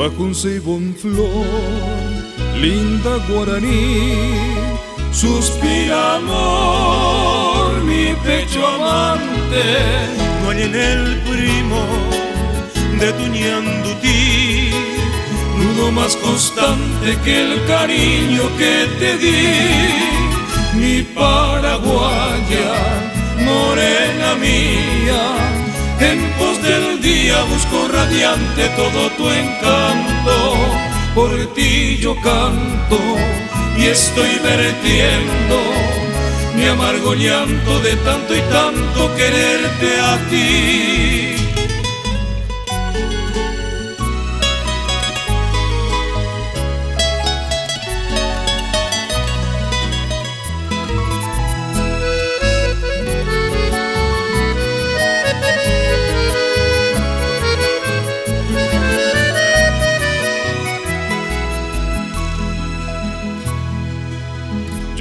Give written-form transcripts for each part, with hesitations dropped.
bajo un ceibo en flor, linda guaraní. Suspira amor, mi pecho amante, no hay en el primo de tu ñandutí nudo más constante que el cariño que te di. Mi paraguaya, morena mía, en pos del día busco radiante todo tu encanto. Por ti yo canto y estoy vertiendo mi amargo llanto de tanto y tanto quererte a ti.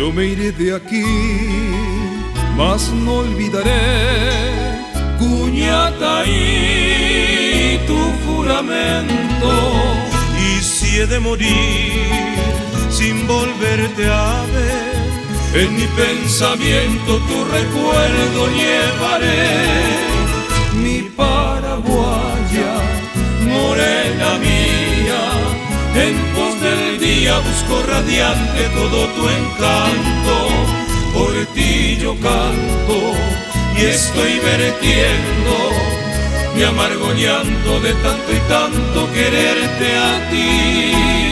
Yo me iré de aquí, mas no olvidaré, Cuñataí, tu juramento. Y si he de morir sin volverte a ver, en mi pensamiento tu recuerdo llevaré. Mi paraguaya, morena mía, en pos del día busco radiante todo tu encanto. Por ti yo canto y estoy vertiendo mi amargo llanto de tanto y tanto quererte a ti.